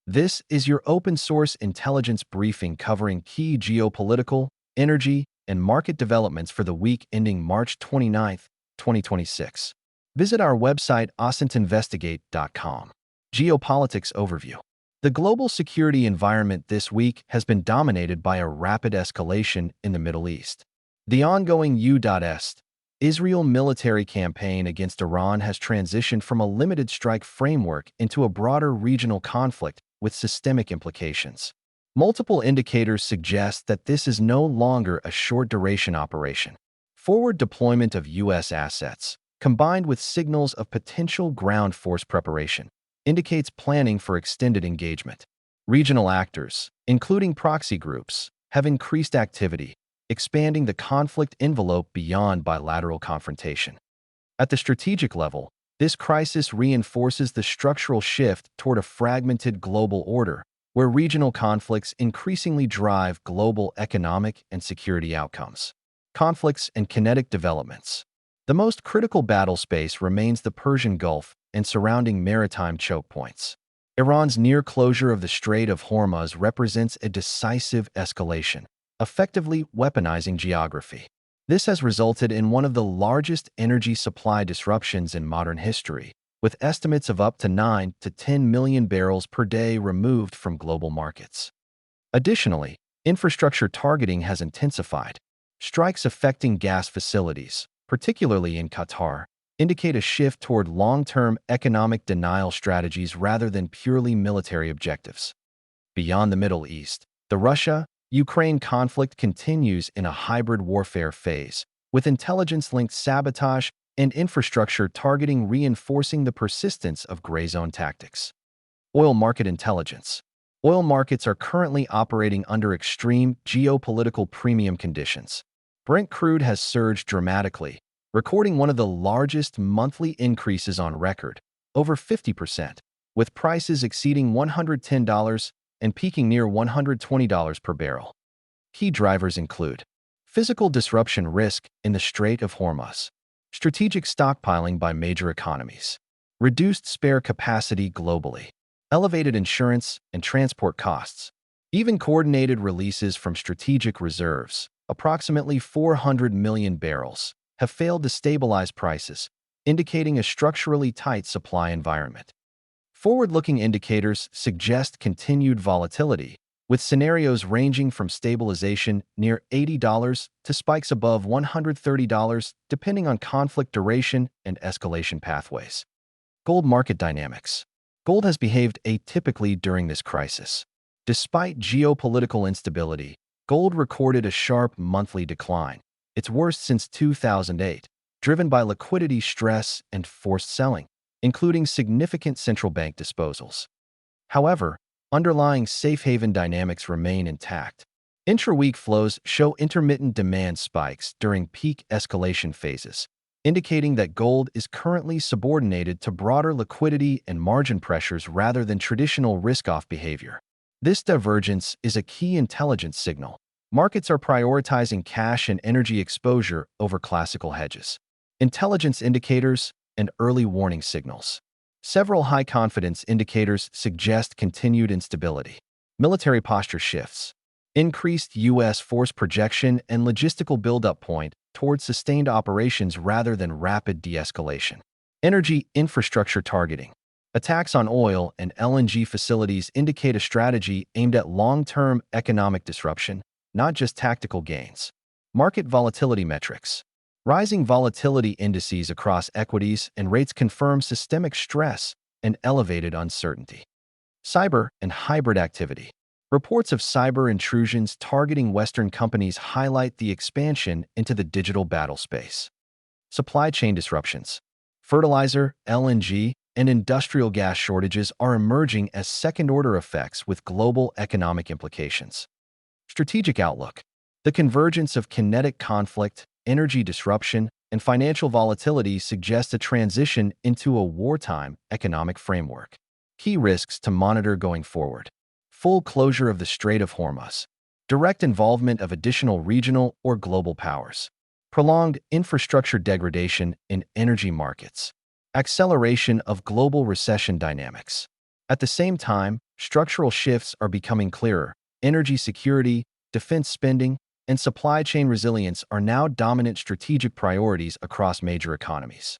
This is your open-source intelligence briefing covering key geopolitical, energy, and market developments for the week ending March 29th, 2026. Visit our website osintinvestigate.com. Geopolitics Overview. The global security environment this week has been dominated by a rapid escalation in the Middle East. The ongoing U.S. Israel military campaign against Iran has transitioned from a limited strike framework into a broader regional conflict with systemic implications. Multiple indicators suggest that this is no longer a short-duration operation. Forward deployment of U.S. assets, combined with signals of potential ground force preparation, indicates planning for extended engagement. Regional actors, including proxy groups, have increased activity, expanding the conflict envelope beyond bilateral confrontation. At the strategic level, this crisis reinforces the structural shift toward a fragmented global order, where regional conflicts increasingly drive global economic and security outcomes. Conflicts and kinetic developments. The most critical battle space remains the Persian Gulf and surrounding maritime choke points. Iran's near closure of the Strait of Hormuz represents a decisive escalation, effectively weaponizing geography. This has resulted in one of the largest energy supply disruptions in modern history, with estimates of up to 9 to 10 million barrels per day removed from global markets. Additionally, infrastructure targeting has intensified. Strikes affecting gas facilities, particularly in Qatar, indicate a shift toward long-term economic denial strategies rather than purely military objectives. Beyond the Middle East, the Russia-Ukraine conflict continues in a hybrid warfare phase, with intelligence-linked sabotage and infrastructure targeting reinforcing the persistence of gray zone tactics. Oil market intelligence. Oil markets are currently operating under extreme geopolitical premium conditions. Brent crude has surged dramatically, recording one of the largest monthly increases on record, over 50%, with prices exceeding $110 and peaking near $120 per barrel. Key drivers include physical disruption risk in the Strait of Hormuz, strategic stockpiling by major economies, reduced spare capacity globally, elevated insurance and transport costs, even coordinated releases from strategic reserves, approximately 400 million barrels, have failed to stabilize prices, indicating a structurally tight supply environment. Forward-looking indicators suggest continued volatility, with scenarios ranging from stabilization near $80 to spikes above $130 depending on conflict duration and escalation pathways. Gold market dynamics. Gold has behaved atypically during this crisis. Despite geopolitical instability, gold recorded a sharp monthly decline, its worst since 2008, driven by liquidity stress and forced selling, including significant central bank disposals. However, underlying safe haven dynamics remain intact. Intra-week flows show intermittent demand spikes during peak escalation phases, indicating that gold is currently subordinated to broader liquidity and margin pressures rather than traditional risk-off behavior. This divergence is a key intelligence signal. Markets are prioritizing cash and energy exposure over classical hedges. Intelligence indicators and early warning signals. Several high-confidence indicators suggest continued instability. Military posture shifts. Increased U.S. force projection and logistical buildup point towards sustained operations rather than rapid de-escalation. Energy infrastructure targeting. Attacks on oil and LNG facilities indicate a strategy aimed at long-term economic disruption, not just tactical gains. Market volatility metrics. Rising volatility indices across equities and rates confirm systemic stress and elevated uncertainty. Cyber and hybrid activity. Reports of cyber intrusions targeting Western companies highlight the expansion into the digital battle space. Supply chain disruptions. Fertilizer, LNG, and industrial gas shortages are emerging as second-order effects with global economic implications. Strategic outlook. The convergence of kinetic conflict, energy disruption, and financial volatility suggests a transition into a wartime economic framework. Key risks to monitor going forward. Full closure of the Strait of Hormuz. Direct involvement of additional regional or global powers. Prolonged infrastructure degradation in energy markets. Acceleration of global recession dynamics. At the same time, Structural shifts are becoming clearer. Energy security, defense spending, and supply chain resilience are now dominant strategic priorities across major economies.